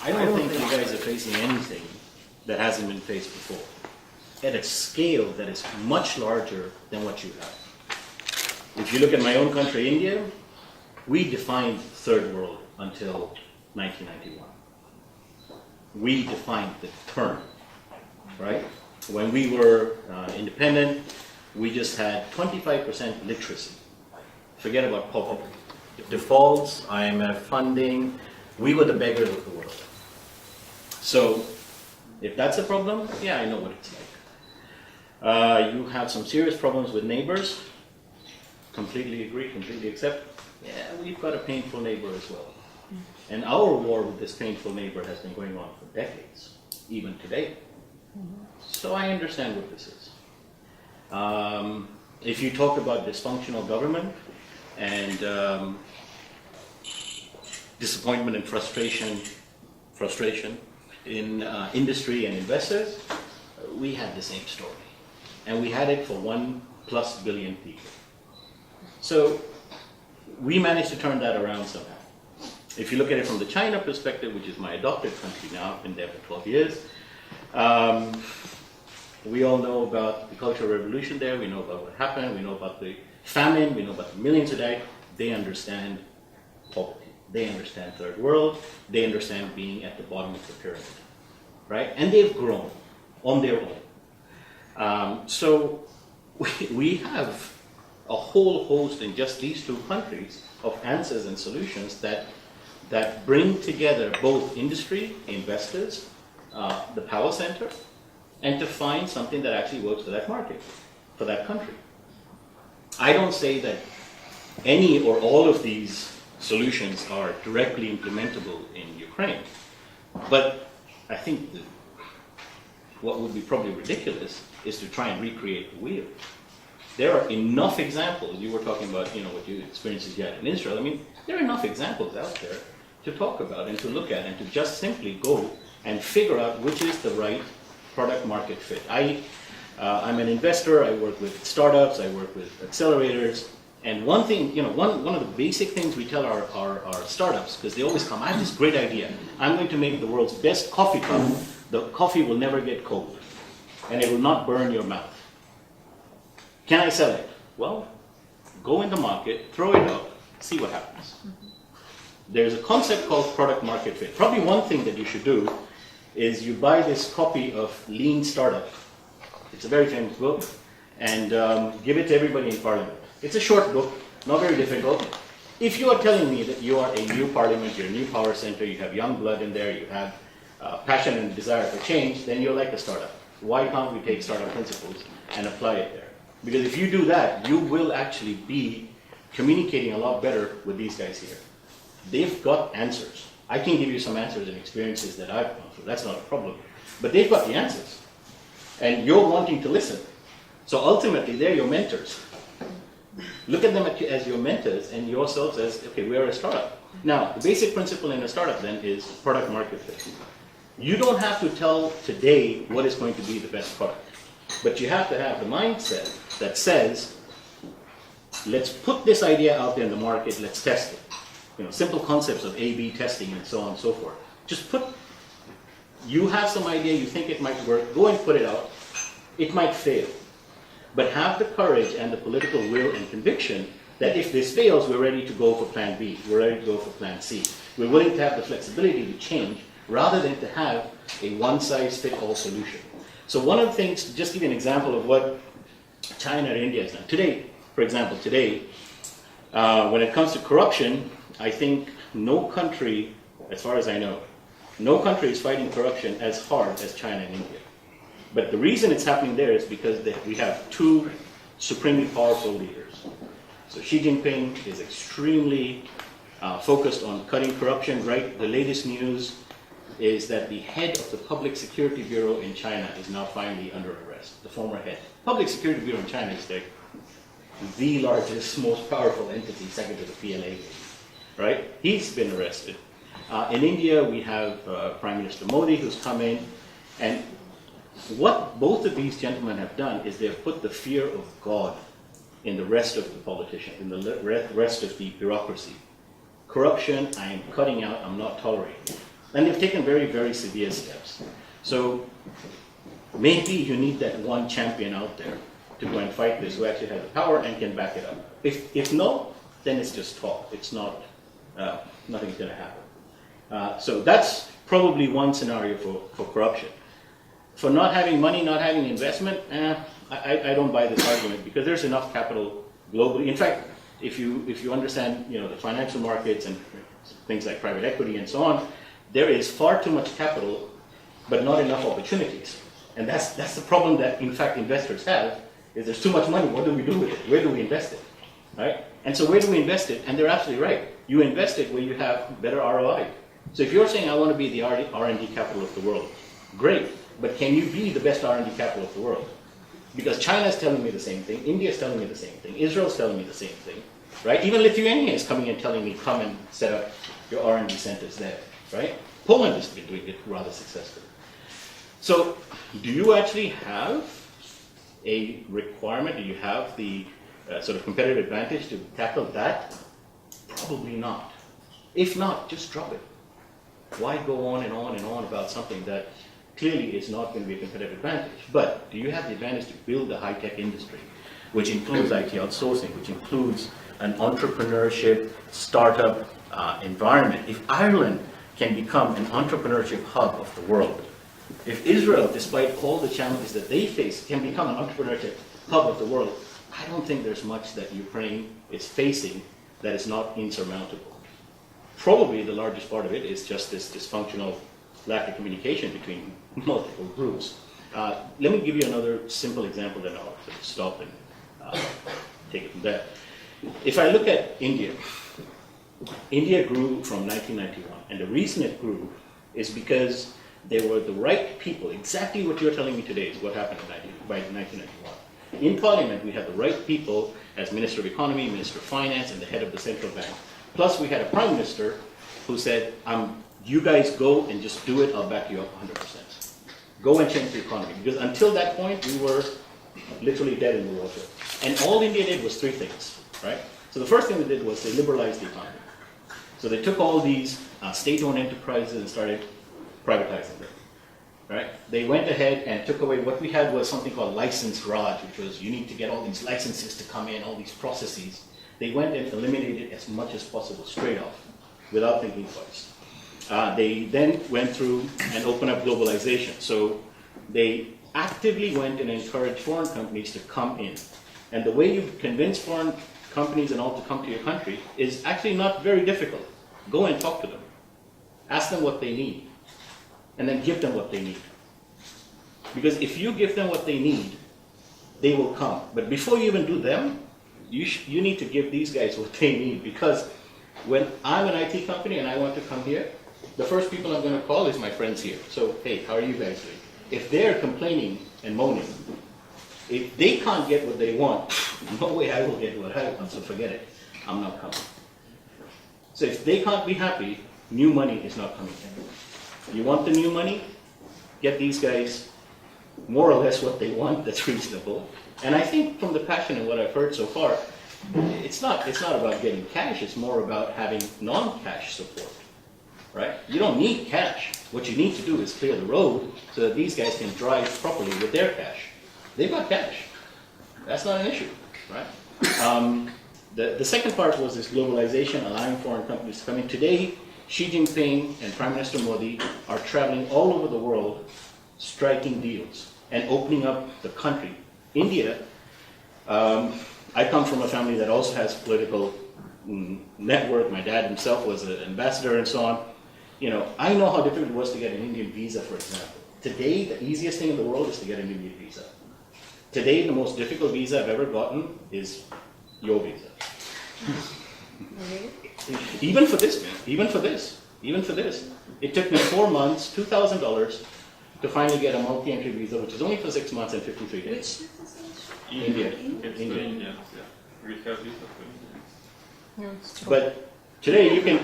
I don't think you guys are facing anything that hasn't been faced before, at a scale that is much larger than what you have. If you look at my own country, India, we defined third world until 1991. We defined the term, right? When we were independent, we just had 25% literacy. Forget about poverty. Defaults, IMF funding, we were the beggars of the world. So, if that's a problem, yeah, I know what it's like. You have some serious problems with neighbors. Completely agree, completely accept. Yeah, we've got a painful neighbor as well. And our war with this painful neighbor has been going on for decades, even today. So I understand what this is. If you talk about dysfunctional government and disappointment and frustration in industry and investors, we had the same story. And we had it for 1+ billion people. So we managed to turn that around somehow. If you look at it from the China perspective, which is my adopted country now, I've been there for 12 years, we all know about the Cultural Revolution there, we know about what happened, we know about the famine, we know about the millions who died. They understand poverty, they understand third world, they understand being at the bottom of the pyramid, right? And they've grown on their own. So we have a whole host in just these two countries of answers and solutions that bring together both industry, investors, the power center, and to find something that actually works for that market, for that country. I don't say that any or all of these solutions are directly implementable in Ukraine, but I think what would be probably ridiculous is to try and recreate the wheel. There are enough examples. You were talking about, what you experiences you had in Israel. I mean, there are enough examples out there to talk about and to look at and to just simply go and figure out which is the right product market fit. I'm an investor. I work with startups. I work with accelerators. And one thing, one of the basic things we tell our startups, because they always come, I have this great idea. I'm going to make the world's best coffee cup. The coffee will never get cold, and it will not burn your mouth. Can I sell it? Well, go in the market, throw it out, see what happens. There's a concept called product market fit. Probably one thing that you should do is you buy this copy of Lean Startup. It's a very famous book, and give it to everybody in Parliament. It's a short book, not very difficult. If you are telling me that you are a new Parliament, you're a new power center, you have young blood in there, you have passion and desire for change, then you're like a startup. Why can't we take startup principles and apply it there? Because if you do that, you will actually be communicating a lot better with these guys here. They've got answers. I can give you some answers and experiences that I've gone through. That's not a problem. But they've got the answers. And you're wanting to listen. So ultimately, they're your mentors. Look at them as your mentors and yourselves as, okay, we're a startup. Now, the basic principle in a startup then is product market fit. You don't have to tell today what is going to be the best product. But you have to have the mindset that says, let's put this idea out there in the market, let's test it. Simple concepts of A/B testing and so on and so forth. Just you have some idea, you think it might work, go and put it out. It might fail. But have the courage and the political will and conviction that if this fails, we're ready to go for plan B, we're ready to go for plan C. We're willing to have the flexibility to change rather than to have a one-size-fits-all solution. So one of the things, to just give you an example of what China and India has done. Today, for example, when it comes to corruption, I think no country, as far as I know, no country is fighting corruption as hard as China and India. But the reason it's happening there is because we have two supremely powerful leaders. So Xi Jinping is extremely focused on cutting corruption, right? The latest news is that the head of the Public Security Bureau in China is now finally under arrest, the former head. Public Security Bureau in China is the largest, most powerful entity, second to the PLA, right? He's been arrested. In India, we have Prime Minister Modi who's come in, and what both of these gentlemen have done is they've put the fear of God in the rest of the politicians, in the rest of the bureaucracy. Corruption, I am cutting out, I'm not tolerating. And they've taken very, very severe steps. So maybe you need that one champion out there to go and fight this who actually has the power and can back it up. If no, then it's just talk. It's not, nothing's going to happen. So that's probably one scenario for corruption. For not having money, not having investment, I don't buy this argument because there's enough capital globally. In fact, if you understand, the financial markets and things like private equity and so on, there is far too much capital, but not enough opportunities. And that's the problem that, in fact, investors have, is there's too much money. What do we do with it? Where do we invest it? Right? And so where do we invest it? And they're absolutely right. You invest it where you have better ROI. So if you're saying, I want to be the R&D capital of the world, great. But can you be the best R&D capital of the world? Because China is telling me the same thing. India is telling me the same thing. Israel is telling me the same thing. Right? Even Lithuania is coming and telling me, come and set up your R&D centers there. Right? Poland has been doing it rather successfully. So do you actually have a requirement? Do you have the sort of competitive advantage to tackle that? Probably not. If not, just drop it. Why go on and on and on about something that clearly is not going to be a competitive advantage? But do you have the advantage to build a high-tech industry, which includes IT outsourcing, which includes an entrepreneurship, startup environment? If Ireland can become an entrepreneurship hub of the world, if Israel, despite all the challenges that they face, can become an entrepreneurship hub of the world, I don't think there's much that Ukraine is facing that is not insurmountable. Probably the largest part of it is just this dysfunctional lack of communication between multiple groups. Let me give you another simple example, then I'll stop and take it from there. If I look at India, India grew from 1991, and the reason it grew is because there were the right people. Exactly what you're telling me today is what happened by 1991. In Parliament, we had the right people as Minister of Economy, Minister of Finance, and the head of the central bank. Plus, we had a Prime Minister who said, you guys go and just do it, I'll back you up 100%. Go and change the economy. Because until that point, we were literally dead in the water. And all India did was three things, right? So the first thing they did was they liberalized the economy. So they took all these state-owned enterprises and started privatizing them, right? They went ahead and took away, what we had was something called license Raj, which was you need to get all these licenses to come in, all these processes. They went and eliminated as much as possible straight off, without thinking twice. They then went through and opened up globalization. So they actively went and encouraged foreign companies to come in. And the way you convince foreign companies and all to come to your country is actually not very difficult. Go and talk to them. Ask them what they need. And then give them what they need. Because if you give them what they need, they will come. But before you even do them, you need to give these guys what they need. Because when I'm an IT company and I want to come here, the first people I'm going to call is my friends here. So, hey, how are you guys doing? If they're complaining and moaning, if they can't get what they want, no way I will get what I want, so forget it. I'm not coming. So if they can't be happy, new money is not coming in. You want the new money? Get these guys more or less what they want that's reasonable. And I think from the passion and what I've heard so far, it's not about getting cash, it's more about having non-cash support, right? You don't need cash. What you need to do is clear the road so that these guys can drive properly with their cash. They've got cash. That's not an issue, right? The second part was this globalization, allowing foreign companies to come in. Today, Xi Jinping and Prime Minister Modi are traveling all over the world, striking deals and opening up the country. India, I come from a family that also has political network. My dad himself was an ambassador and so on. I know how difficult it was to get an Indian visa, for example. Today, the easiest thing in the world is to get an Indian visa. Today, the most difficult visa I've ever gotten is your visa. Even for this, man. Even for this. It took me 4 months, $2,000 to finally get a multi-entry visa, which is only for 6 months and 53 days. India. Yeah. We have visa for India. But today you can.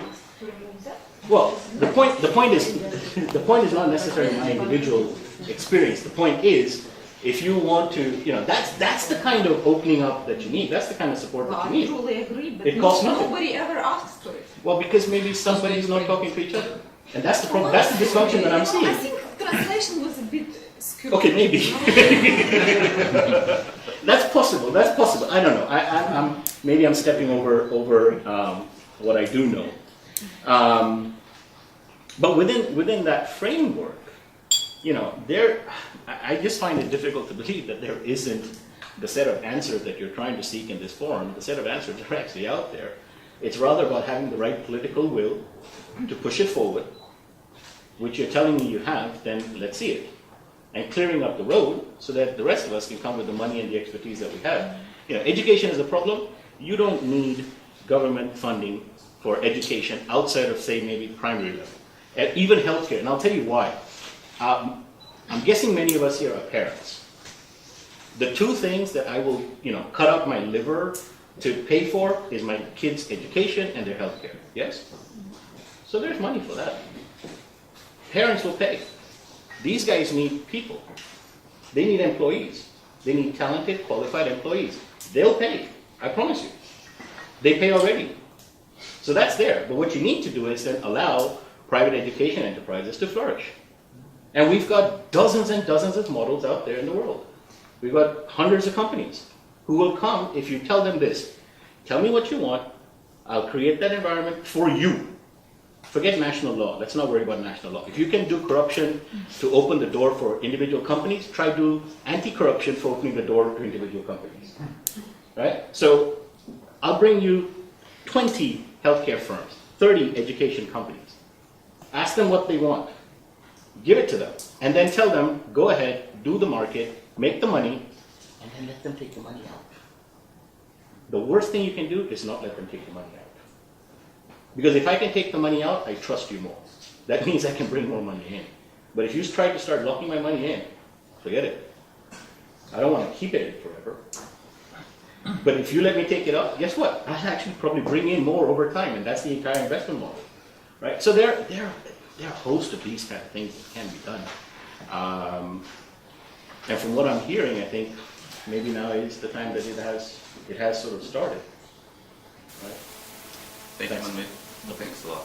Well, the point is not necessarily my individual experience. The point is, if you want to, that's the kind of opening up that you need. That's the kind of support that you need. I totally agree, but it costs nothing. Nobody ever asks for it. Well, because maybe somebody's not talking to each other. And that's the problem. That's the dysfunction that I'm seeing. I think translation was a bit skewed. Okay, maybe. That's possible. That's possible. I don't know. Maybe I'm stepping over what I do know. But within that framework, you know, I just find it difficult to believe that there isn't the set of answers that you're trying to seek in this forum. The set of answers are actually out there. It's rather about having the right political will to push it forward, which you're telling me you have, then let's see it. And clearing up the road so that the rest of us can come with the money and the expertise that we have. You know, education is a problem. You don't need government funding for education outside of, say, maybe primary level. And even healthcare, and I'll tell you why. I'm guessing many of us here are parents. The two things that I will, you know, cut up my liver to pay for is my kids' education and their healthcare. Yes? So there's money for that. Parents will pay. These guys need people. They need employees. They need talented, qualified employees. They'll pay. I promise you. They pay already. So that's there. But what you need to do is then allow private education enterprises to flourish. And we've got dozens and dozens of models out there in the world. We've got hundreds of companies who will come if you tell them this. Tell me what you want. I'll create that environment for you. Forget national law. Let's not worry about national law. If you can do corruption to open the door for individual companies, try do anti-corruption for opening the door to individual companies. Right? So I'll bring you 20 healthcare firms, 30 education companies. Ask them what they want. Give it to them. And then tell them, go ahead, do the market, make the money, and then let them take the money out. The worst thing you can do is not let them take the money out. Because if I can take the money out, I trust you more. That means I can bring more money in. But if you try to start locking my money in, forget it. I don't want to keep it in forever. But if you let me take it out, guess what? I'll actually probably bring in more over time, and that's the entire investment model. Right? So there are a host of these kind of things that can be done. And from what I'm hearing, I think maybe now is the time that it has sort of started. Right? Thank you, Manmeet. Thanks a lot.